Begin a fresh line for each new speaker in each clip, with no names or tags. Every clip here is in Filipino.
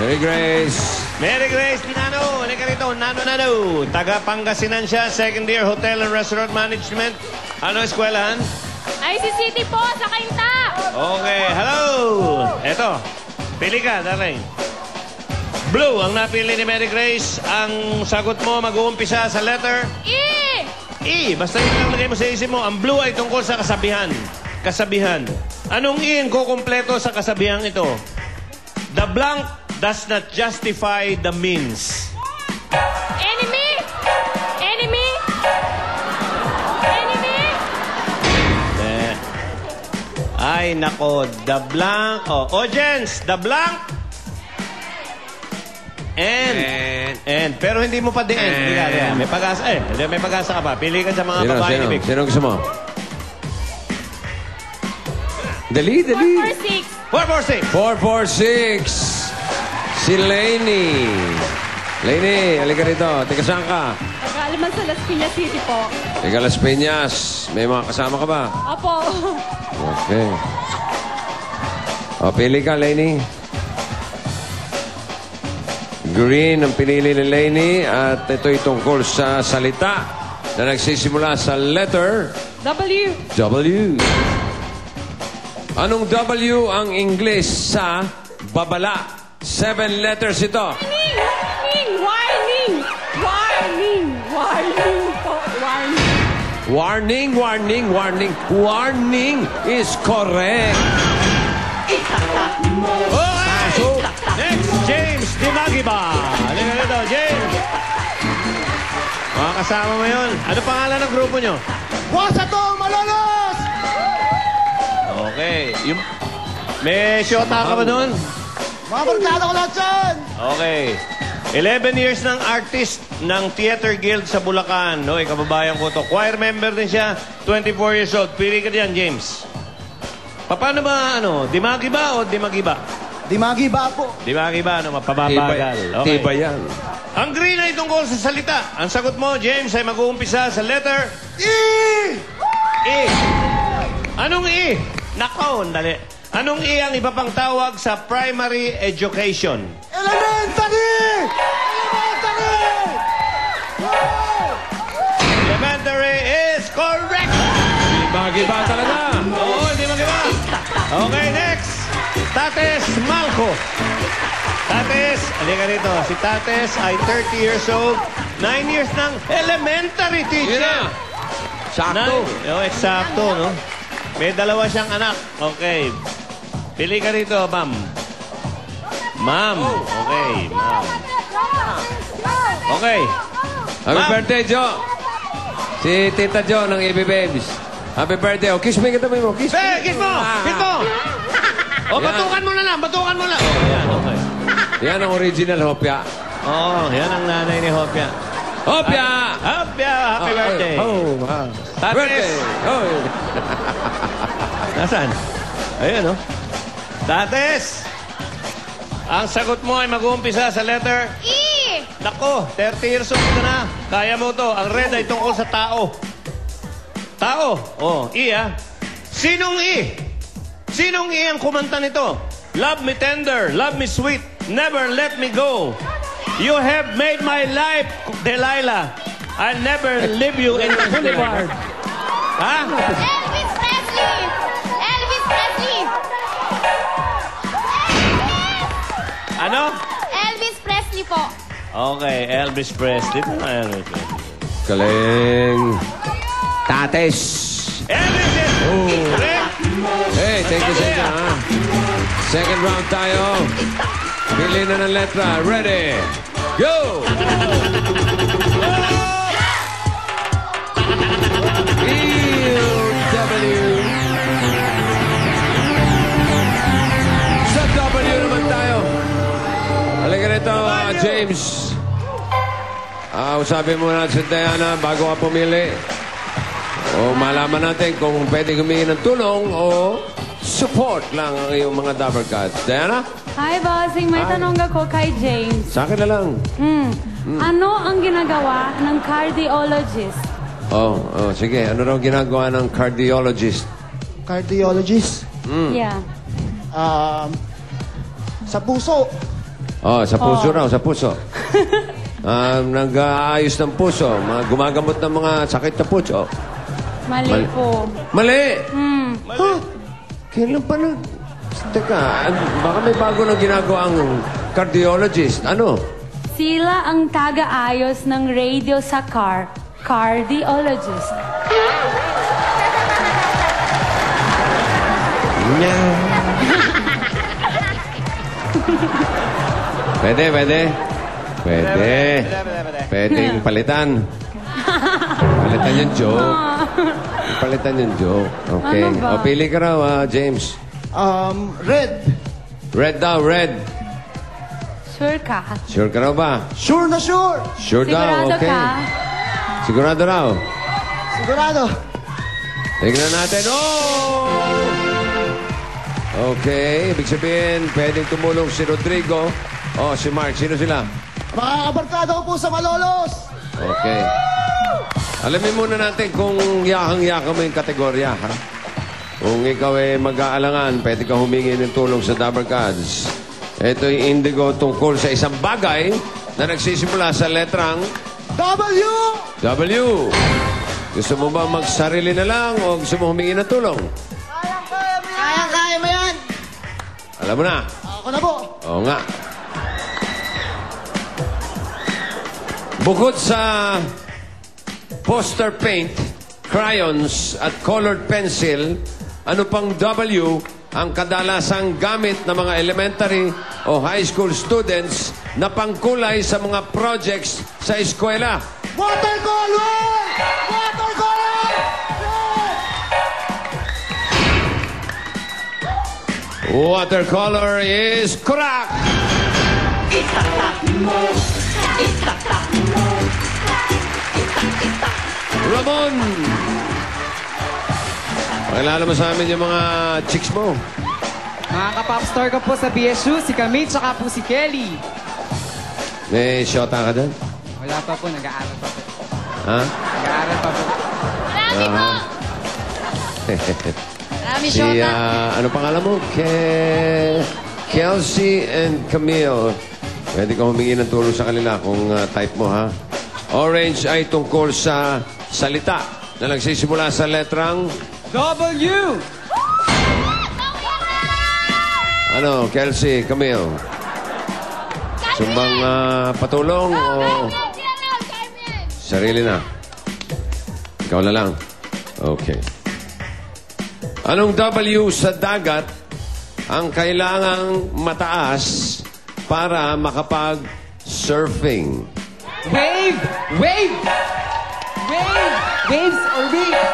Mary Grace.
Mary Grace Pinano, halika rito, Nano. Taga Pangasinan siya, second year Hotel and Restaurant Management. Ano eskwelahan?
ICCT po, sa Kainta.
Okay, hello! Eto, pili ka, darling. Blue, ang napili ni Mary Grace. Ang sagot mo, mag-uumpisa sa letter
E!
E. Basta yun lang lagay mo sa isip mo. Ang blue ay tungkol sa kasabihan. Kasabihan. Anong E ang kukumpleto sa kasabihan ito? The blank does not justify the means.
Enemy! Enemy! Enemy!
Ay, nako. The blank. Oh, audience, the blank. And. Pero hindi mo pa the end. Hindi ka. May pag-asa. May pag-asa ka pa. Pili ka sa mga babae ibig.
Sino gusto mo? Dali.
446.
446. Si Lainey. Lainey, halika rito. Teka, saan ka?
Nag-aalaman sa Las Piñas City po.
Teka, Las Piñas. May mga kasama ka ba?
Opo.
Okay. O, pili ka, Lainey. Green ang pinili ni Lainey. At ito'y tungkol sa salita na nagsisimula sa letter
W.
W. Anong W ang English sa babala? 7 letters ito.
Warning po.
Warning is correct.
Okay! Next, James Dimagiba. Halika rito, James. Mga kasama mo yun. Ano pangalan ng grupo nyo?
Wasa to, Malolos!
Okay. May syota ka ba doon?
Mga barkada ko lahat dyan!
Okay. 11 years ng artist ng Theater Guild sa Bulacan. No, kababayan ko to. Choir member din siya. 24 years old. Pili ka diyan, James. Paano ba, Dimagi ba o Dimagiba?
Dimagiba po.
Dimagiba, mapababagal. Okay.
Tiba yan.
Ang green ay tungkol sa salita. Ang sagot mo, James, ay mag-uumpisa sa letter
E!
E. Anong E? Nako, dali. Anong E ang iba pang tawag sa primary education?
Elementary!
Elementary is correct!
Dimagiba talaga.
Oo, hindi magiba. Okay, next. Tates Malco. Tates, halika rito. Si Tates ay 30 years old. 9 years ng elementary teacher.
Yan na. Sakto.
Eksakto, no? May dalawa siyang anak. Okay. Pili ka rito, ma'am. Ma'am. Okay, ma'am. Okay.
Happy birthday, Jo. Si Tita Jo ng EB Babes. Happy birthday. Oh, kiss me kita mo. Kiss me.
Kiss mo! Kiss mo! O, batukan mo na lang. Batukan mo lang. Oh, yan, okay.
Yan ang original Hopya.
Oo, yan ang nanay ni Hopya.
Hopya!
Hopya! Happy birthday.
Oh, wow.
Tates.
Birthday. Oh.
Nasaan? Ayun, no? Tates! Ang sagot mo ay mag-uumpisa sa letter
E!
Nako, 30 years old ka na. Kaya mo to. Ang red ay tungkol sa tao. Tao. Oh, E ah. Sinong E? Sinong E ang kumanta nito? Love me tender, love me sweet, never let me go. You have made my life, Delilah. I'll never leave you in the boulevard. Ha?
Elvis Presley! Elvis Presley!
Ano?
Elvis Presley po.
Okay, Elvis Presley. Elvis Presley.
Galing. Tates.
Elvis is correct.
Hey, thank you sa inyo, ha? Second round tayo. Pili na ng letra. Ready? Go! E-W. Sa W naman tayo. Halika rito, James. Usapin muna si Diana bago ka pumili. O malaman natin kung pwede humingi ng tulong o support lang ang iyong mga Dabber Cats. Diana?
Hi, bossing. May tanong ako kay James.
Sa akin na lang.
Ano ang ginagawa ng cardiologist?
Sige. Ano raw ginagawa ng cardiologist?
Cardiologist.
Yeah.
Sa puso.
Oh, sa puso raw, sa puso. Nag-aayos ng puso. Gumagamot ng mga sakit na puso.
Mali po.
Mali! Huh? Kailan pa nag... Teka, baka may bago na ginagawa ang cardiologist. Ano?
Sila ang taga-ayos ng radio sa car. Cardiologist.
Pwede. Pwedeng palitan. Palitan yung joke. Palitan yung joke. Okay.
Ano ba?
O, pili ka raw, James.
Red.
Red daw, red.
Sure ka?
Sure ka raw ba?
Sure na sure.
Sure daw,
Sigurado
okay.
ka?
Sigurado raw.
Sigurado.
Tignan natin. Oh! Okay, ibig sabihin, pwedeng tumulong si Rodrigo. Oh, si Mark. Sino sila?
Mga kabarkada ko po sa Malolos.
Okay. Alamin muna natin kung yakang-yaka mo yung kategorya, ha? Kung ikaw ay mag-aalangan, pwede ka humingi ng tulong sa Dabber Cats. Ito yung indigo tungkol sa isang bagay na nagsisimula sa letrang
W.
W. Gusto mo ba magsarili na lang o gusto mo humingi ng tulong?
Kaya mo yan.
Alam mo na.
Ako na po.
Oo nga. Bukod sa poster paint, crayons at colored pencil, ano pang W ang kadalasang gamit ng mga elementary o high school students na pangkulay sa mga projects sa eskwela?
Watercolor! Watercolor!
Watercolor is correct! Ramon! Pakilala mo sa amin yung mga chicks mo.
Mga kapopstar ko po sa BSU, si Camille, tsaka po si Kelly.
May shota ka doon?
Wala pa po, nag-aaral pa po.
Ha?
Nag-aaral pa po.
Marami po. Marami
Si,
shota.
ano pangalan mo? Kelsey and Camille. Pwede ka humingi ng tulong sa kanila kung type mo, ha? Orange ay tungkol sa salita na nagsisimula sa letrang...
W!
Ano, Kelsey, Camille? Sumbang patulong o sarili na? Ikaw na lang. Okay. Anong W sa dagat ang kailangang mataas para makapag-surfing?
Wave! Wave! Wave! Waves or wave?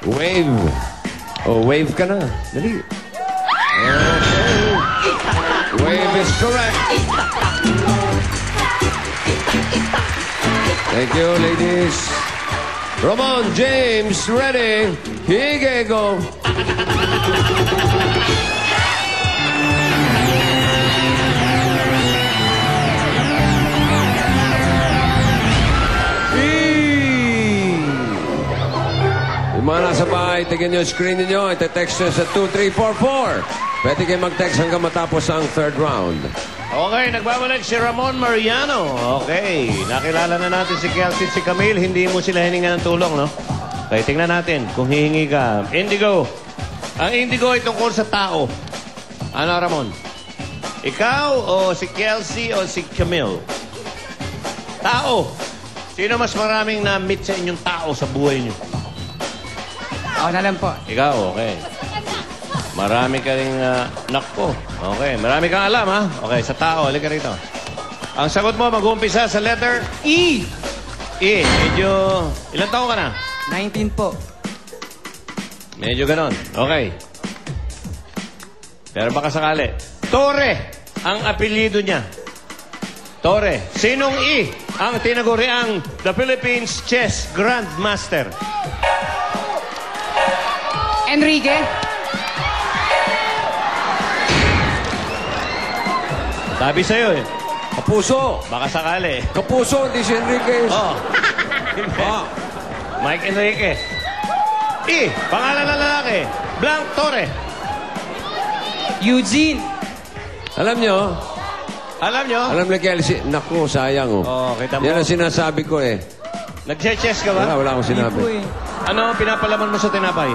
Wave. Oh, wave ka na. Dali. Okay. Wave is correct. Thank you, ladies. Ramon, James, ready? Here you go. Yung mga nasa bahay, tignan nyo yung screen nyo. Ite-text nyo sa 2344. Pwede kayo mag-text hanggang matapos ang third round.
Okay, nagbabalik si Ramon Mariano. Okay, nakilala na natin si Kelsey at si Camille. Hindi mo sila hininga ng tulong, no? Okay, tingnan natin kung hihingi ka. Indigo. Ang indigo ay tungkol sa tao. Ano, Ramon? Ikaw o si Kelsey o si Camille? Tao. Sino mas maraming na-meet sa inyong tao sa buhay niyo?
Ako na lang po.
Ikaw, okay. Marami ka rin, nakpo. Okay, marami kang alam, ha? Okay, sa tao, halika rito. Ang sagot mo, mag-uumpisa sa letter
E!
E. Medyo, ilang taon ka na?
19 po.
Medyo ganon. Okay. Pero baka sakali. Torre, ang apelyido niya. Torre. Sinong E ang tinaguriang the Philippines Chess Grandmaster?
Enrique?
Sabi sa'yo eh.
Kapuso.
Baka sakali.
Kapuso, hindi si Enriquez.
Oh. Mike Enrique. E. Pangalan ng lalaki. Blanc Torre.
Eugene.
Alam nyo,
Alam nyo?
alam ni Kelsey, naku, sayang oh.
Oh, kita mo.
Yan ang sinasabi ko eh.
Nag-chess ka ba?
Wala akong
Hindi
sinabi.
po eh.
Ano pinapalaman mo sa tinapay?